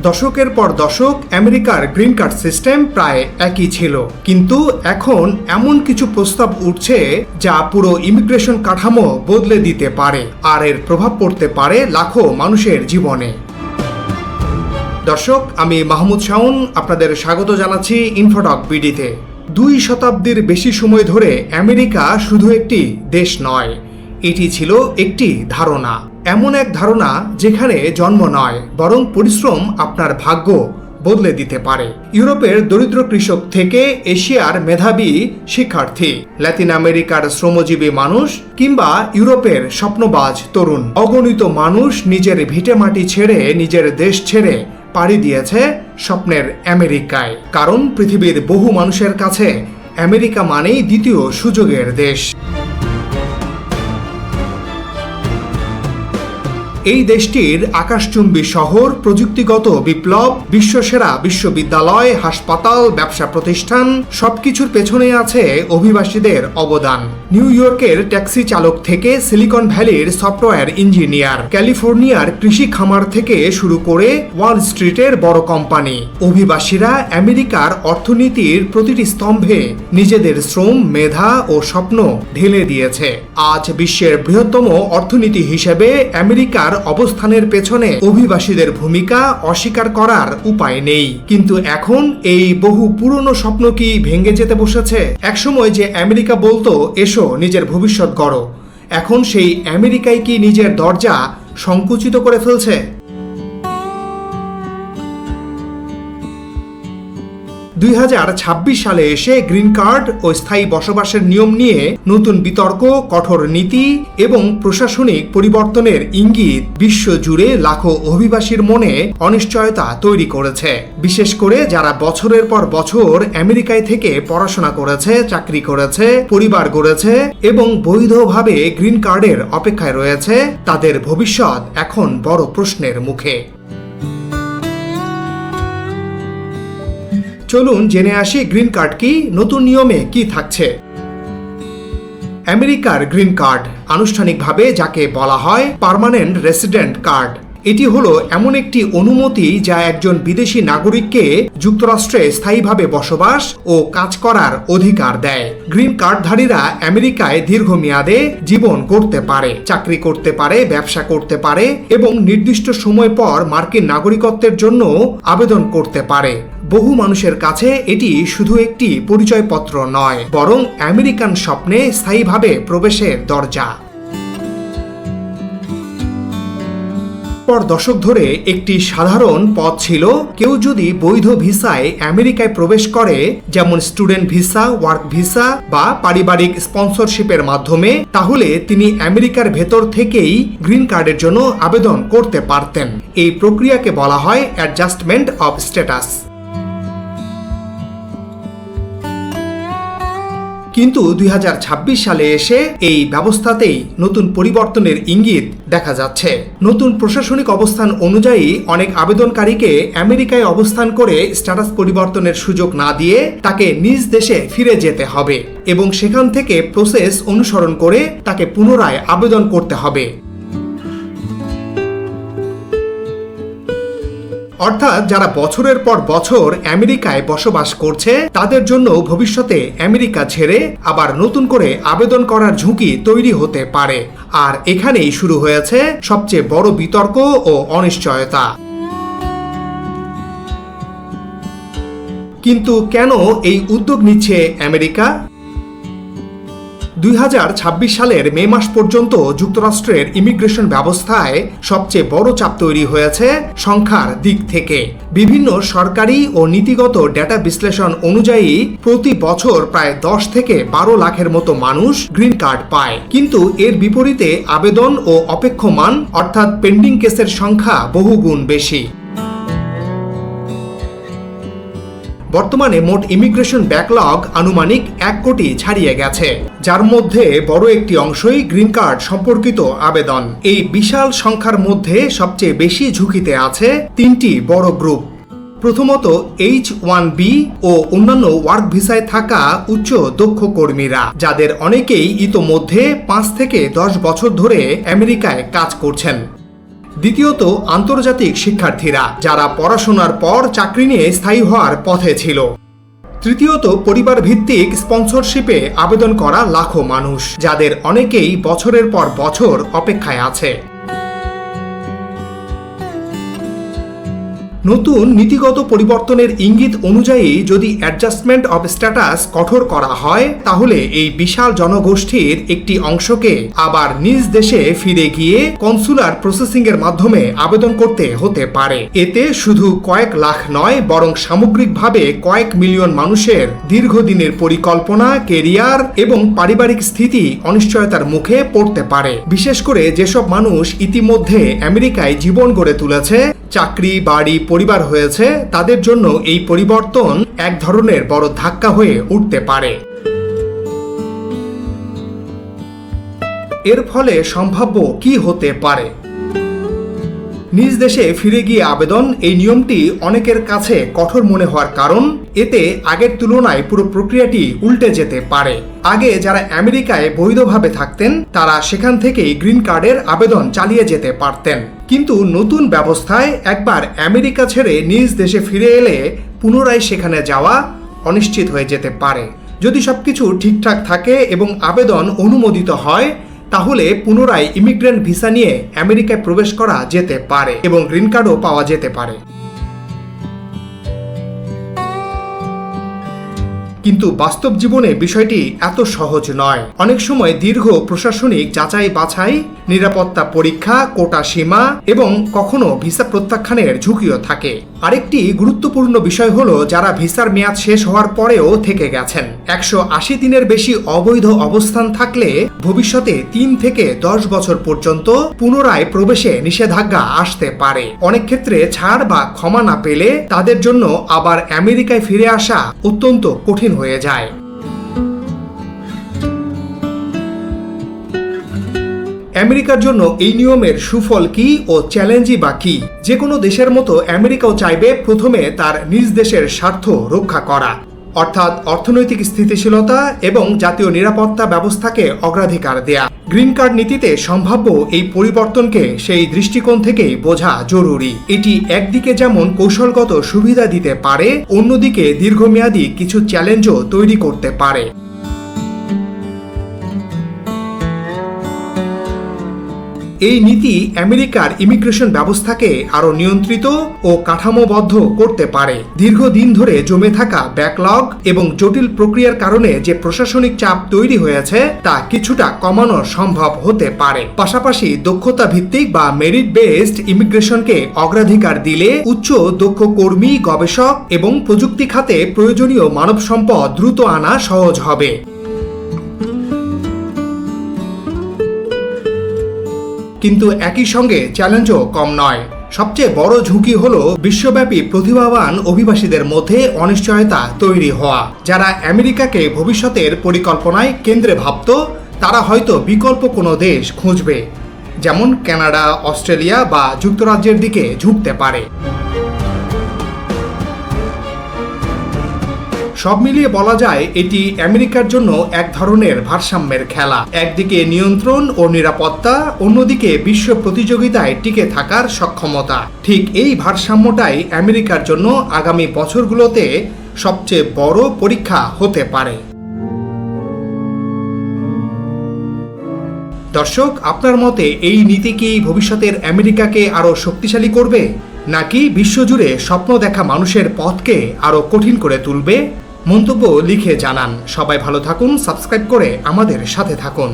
দশকের পর দশক আমেরিকার গ্রিন কার্ড সিস্টেম প্রায় একই ছিল, কিন্তু এখন এমন কিছু প্রস্তাব উঠছে যা পুরো ইমিগ্রেশন কাঠামো বদলে দিতে পারে, আর এর প্রভাব পড়তে পারে লাখো মানুষের জীবনে। দর্শক, আমি মাহমুদ শাওন আপনাদের স্বাগত জানাচ্ছি ইনফোটক বিডিতে। 2 শতাব্দীর বেশি সময় ধরে আমেরিকা শুধু একটি দেশ নয়, এটি ছিল একটি ধারণা। এমন এক ধারণা যেখানে জন্ম নয়, বরং পরিশ্রম আপনার ভাগ্য বদলে দিতে পারে। ইউরোপের দরিদ্র কৃষক থেকে এশিয়ার মেধাবী শিক্ষার্থী, লাতিন আমেরিকার শ্রমজীবী মানুষ কিংবা ইউরোপের স্বপ্নবাজ তরুণ, অগণিত মানুষ নিজের ভিটেমাটি ছেড়ে, নিজের দেশ ছেড়ে পাড়ি দিয়েছে স্বপ্নের আমেরিকায়। কারণ পৃথিবীর বহু মানুষের কাছে আমেরিকা মানেই দ্বিতীয় সুযোগের দেশ। এই দেশটির আকাশচুম্বী শহর, প্রযুক্তিগত বিপ্লব, বিশ্বসেরা বিশ্ববিদ্যালয়, হাসপাতাল, ব্যবসা প্রতিষ্ঠান, সবকিছুর পেছনে আছে অভিবাসীদের অবদান। নিউ ইয়র্কের ট্যাক্সি চালক থেকে সিলিকন ভ্যালির সফটওয়্যার ইঞ্জিনিয়ার, ক্যালিফোর্নিয়ার কৃষি খামার থেকে শুরু করে ওয়াল স্ট্রিটের বড় কোম্পানি, অভিবাসীরা আমেরিকার অর্থনীতির প্রতিটি স্তম্ভে নিজেদের শ্রম, মেধা ও স্বপ্ন ঢেলে দিয়েছে। আজ বিশ্বের বৃহত্তম অর্থনীতি হিসেবে আমেরিকার অবস্থানের পেছনে অভিবাসীদের ভূমিকা অস্বীকার করার উপায় নেই। কিন্তু এখন এই বহু পুরনো স্বপ্ন কি ভেঙে যেতে বসেছে? একসময় যে আমেরিকা বলতো এসো নিজের ভবিষ্যৎ গড়ো, এখন সেই আমেরিকায় কি নিজের দরজা সংকুচিত করে ফেলছে? 2026 সালে এসে গ্রিন কার্ড ও স্থায়ী বসবাসের নিয়ম নিয়ে নতুন বিতর্ক, কঠোর নীতি এবং প্রশাসনিক পরিবর্তনের ইঙ্গিত বিশ্বজুড়ে লাখো অভিবাসীর মনে অনিশ্চয়তা তৈরি করেছে। বিশেষ করে যারা বছরের পর বছর আমেরিকায় থেকে পড়াশোনা করেছে, চাকরি করেছে, পরিবার গড়েছে এবং বৈধভাবে গ্রিন কার্ডের অপেক্ষায় রয়েছে, তাদের ভবিষ্যৎ এখন বড় প্রশ্নের মুখে। চলুন জেনে আসি গ্রিন কার্ড কি, নতুন নিয়মে কি থাকছে। আমেরিকার গ্রিন কার্ড, আনুষ্ঠানিকভাবে যাকে বলা হয় পার্মানেন্ট রেসিডেন্ট কার্ড, এটি হলো এমন একটি অনুমতি যা একজন বিদেশি নাগরিককে যুক্তরাষ্ট্রে স্থায়ীভাবে বসবাস ও কাজ করার অধিকার দেয়। গ্রিন কার্ডধারীরা আমেরিকায় দীর্ঘমেয়াদে জীবন গড়তে পারে, চাকরি করতে পারে, ব্যবসা করতে পারে এবং নির্দিষ্ট সময় পর মার্কিন নাগরিকত্বের জন্য আবেদন করতে পারে। বহু মানুষের কাছে এটি শুধু একটি পরিচয়পত্র নয়, বরং আমেরিকান স্বপ্নে স্থায়ীভাবে প্রবেশের দরজা। পর দশক ধরে একটি সাধারণ পথ ছিল, কেউ যদি বৈধ ভিসায় আমেরিকায় প্রবেশ করে, যেমন স্টুডেন্ট ভিসা, ওয়ার্ক ভিসা বা পারিবারিক স্পন্সরশিপের মাধ্যমে, তাহলে তিনি আমেরিকার ভেতর থেকেই গ্রিন কার্ডের জন্য আবেদন করতে পারতেন। এই প্রক্রিয়াকে বলা হয় অ্যাডজাস্টমেন্ট অব স্ট্যাটাস। কিন্তু 2026 সালে এসে এই ব্যবস্থাতেই নতুন পরিবর্তনের ইঙ্গিত দেখা যাচ্ছে। নতুন প্রশাসনিক অবস্থান অনুযায়ী অনেক আবেদনকারীকে আমেরিকায় অবস্থান করে স্ট্যাটাস পরিবর্তনের সুযোগ না দিয়ে তাকে নিজ দেশে ফিরে যেতে হবে এবং সেখান থেকে প্রসেস অনুসরণ করে তাকে পুনরায় আবেদন করতে হবে। অর্থাৎ যারা বছরের পর বছর আমেরিকায় বসবাস করছে, তাদের জন্য ভবিষ্যতে আমেরিকা ছেড়ে আবার নতুন করে আবেদন করার ঝুঁকি তৈরি হতে পারে। আর এখানেই শুরু হয়েছে সবচেয়ে বড় বিতর্ক ও অনিশ্চয়তা। কিন্তু কেন এই উদ্যোগ নিচ্ছে আমেরিকা? 2026 সালের মে মাস পর্যন্ত যুক্তরাষ্ট্রের ইমিগ্রেশন ব্যবস্থায় সবচেয়ে বড় চাপ তৈরি হয়েছে সংখ্যার দিক থেকে। বিভিন্ন সরকারি ও নীতিগত ডেটা বিশ্লেষণ অনুযায়ী প্রতি বছর প্রায় 10 থেকে 12 লাখের মতো মানুষ গ্রিন কার্ড পায়, কিন্তু এর বিপরীতে আবেদন ও অপেক্ষমান অর্থাৎ পেন্ডিং কেসের সংখ্যা বহুগুণ বেশি। বর্তমানে মোট ইমিগ্রেশন ব্যাকলগ আনুমানিক 1 কোটি ছাড়িয়ে গেছে, যার মধ্যে বড় একটি অংশই গ্রিন কার্ড সম্পর্কিত আবেদন। এই বিশাল সংখ্যার মধ্যে সবচেয়ে বেশি ঝুঁকিতে আছে 3টি বড় গ্রুপ। প্রথমত H-1B ও অন্যান্য ওয়ার্ক ভিসায় থাকা উচ্চ দক্ষ কর্মীরা, যাদের অনেকেই ইতোমধ্যে 5 থেকে 10 বছর ধরে আমেরিকায় কাজ করছেন। দ্বিতীয়ত, আন্তর্জাতিক শিক্ষার্থীরা, যারা পড়াশোনার পর চাকরি নিয়ে স্থায়ী হওয়ার পথে ছিল। তৃতীয়ত, পরিবার ভিত্তিক স্পন্সরশিপে আবেদন করা লাখো মানুষ, যাদের অনেকেই বছরের পর বছর অপেক্ষায় আছে। নতুন নীতিগত পরিবর্তনের ইঙ্গিত অনুযায়ী যদি অ্যাডজাস্টমেন্ট অব স্ট্যাটাস কঠোর করা হয়, তাহলে এই বিশাল জনগোষ্ঠীর একটি অংশকে আবার নিজ দেশে ফিরে গিয়ে কনসুলার প্রসেসিং এর মাধ্যমে আবেদন করতে হতে পারে। এতে শুধু কয়েক লাখ নয়, বরং সামগ্রিকভাবে কয়েক মিলিয়ন মানুষের দীর্ঘদিনের পরিকল্পনা, কেরিয়ার এবং পারিবারিক স্থিতি অনিশ্চয়তার মুখে পড়তে পারে। বিশেষ করে যেসব মানুষ ইতিমধ্যে আমেরিকায় জীবন গড়ে তুলেছে, চাকরি, বাড়ি, পরিবার হয়েছে, তাদের জন্য এই পরিবর্তন এক ধরনের বড় ধাক্কা হয়ে উঠতে পারে। এর ফলে সম্ভাব্য কি হতে পারে? নিজ দেশে ফিরে গিয়ে আবেদন, এই নিয়মটি অনেকের কাছে কঠোর মনে হওয়ার কারণ এতে আগের তুলনায় পুরো প্রক্রিয়াটি উল্টে যেতে পারে। আগে যারা আমেরিকায় বৈধভাবে থাকতেন, তারা সেখান থেকেই গ্রিন কার্ডের আবেদন চালিয়ে যেতে পারতেন। কিন্তু নতুন ব্যবস্থায় একবার আমেরিকা ছেড়ে নিজ দেশে ফিরে এলে পুনরায় সেখানে যাওয়া অনিশ্চিত হয়ে যেতে পারে। যদি সবকিছু ঠিকঠাক থাকে এবং আবেদন অনুমোদিত হয়, তাহলে পুনরায় ইমিগ্রেন্ট ভিসা নিয়ে আমেরিকায় প্রবেশ করা যেতে পারে এবং গ্রিন কার্ডও পাওয়া যেতে পারে। কিন্তু বাস্তব জীবনে বিষয়টি এত সহজ নয়। অনেক সময় দীর্ঘ প্রশাসনিক যাচাই বাছাই, নিরাপত্তা পরীক্ষা, কোটা সীমা এবং কখনো ভিসা প্রত্যাখ্যানের ঝুঁকিও থাকে। আরেকটি গুরুত্বপূর্ণ বিষয় হলো, যারা ভিসার মেয়াদ শেষ হওয়ার পরেও থেকে গেছেন। 180 দিনের বেশি অবৈধ অবস্থান থাকলে ভবিষ্যতে 3 থেকে 10 বছর পর্যন্ত পুনরায় প্রবেশে নিষেধাজ্ঞা আসতে পারে। অনেক ক্ষেত্রে ছাড় বা ক্ষমা না পেলে তাদের জন্য আবার আমেরিকায় ফিরে আসা অত্যন্ত কঠিন হয়ে যায়। আমেরিকার জন্য এই নিয়মের সুফল কি ও চ্যালেঞ্জই বা কি? যে কোনো দেশের মতো আমেরিকাও চাইবে প্রথমে তার নিজ দেশের স্বার্থ রক্ষা করা, অর্থাৎ অর্থনৈতিক স্থিতিশীলতা এবং জাতীয় নিরাপত্তা ব্যবস্থাকে অগ্রাধিকার দেয়া। গ্রিন কার্ড নীতিতে সম্ভাব্য এই পরিবর্তনকে সেই দৃষ্টিকোণ থেকেই বোঝা জরুরি। এটি একদিকে যেমন কৌশলগত সুবিধা দিতে পারে, অন্যদিকে দীর্ঘমেয়াদী কিছু চ্যালেঞ্জও তৈরি করতে পারে। এই নীতি আমেরিকার ইমিগ্রেশন ব্যবস্থাকে আরো নিয়ন্ত্রিত ও কাঠামোবদ্ধ করতে পারে। দীর্ঘদিন ধরে জমে থাকা ব্যাকলগ এবং জটিল প্রক্রিয়ার কারণে যে প্রশাসনিক চাপ তৈরি হয়েছে, তা কিছুটা কমানো সম্ভব হতে পারে। পাশাপাশি দক্ষতা ভিত্তিক বা মেরিট বেসড ইমিগ্রেশনকে অগ্রাধিকার দিলে উচ্চ দক্ষ কর্মী, গবেষক এবং প্রযুক্তি খাতে প্রয়োজনীয় মানব সম্পদ দ্রুত আনা সহজ হবে। কিন্তু একই সঙ্গে চ্যালেঞ্জও কম নয়। সবচেয়ে বড় ঝুঁকি হলো বিশ্বব্যাপী প্রতিভাবান অভিবাসীদের মধ্যে অনিশ্চয়তা তৈরি হওয়া। যারা আমেরিকাকে ভবিষ্যতের পরিকল্পনায় কেন্দ্রে ভাবত, তারা হয়তো বিকল্প কোনো দেশ খুঁজবে, যেমন কানাডা, অস্ট্রেলিয়া বা যুক্তরাজ্যের দিকে ঝুঁকতে পারে। সব মিলিয়ে বলা যায়, এটি আমেরিকার জন্য এক ধরনের ভারসাম্যের খেলা। একদিকে নিয়ন্ত্রণ ও নিরাপত্তা, অন্যদিকে বিশ্ব প্রতিযোগিতায় টিকে থাকার সক্ষমতা। ঠিক এই ভারসাম্যটাই আমেরিকার জন্য আগামী বছরগুলোতে সবচেয়ে বড় পরীক্ষা হতে পারে। দর্শক, আপনার মতে এই নীতি কি ভবিষ্যতের আমেরিকাকে আরো শক্তিশালী করবে, নাকি বিশ্বজুড়ে স্বপ্ন দেখা মানুষের পথকে আরো কঠিন করে তুলবে? মন্তব্য লিখে জানান। সবাই ভালো থাকুন, সাবস্ক্রাইব করে আমাদের সাথে থাকুন।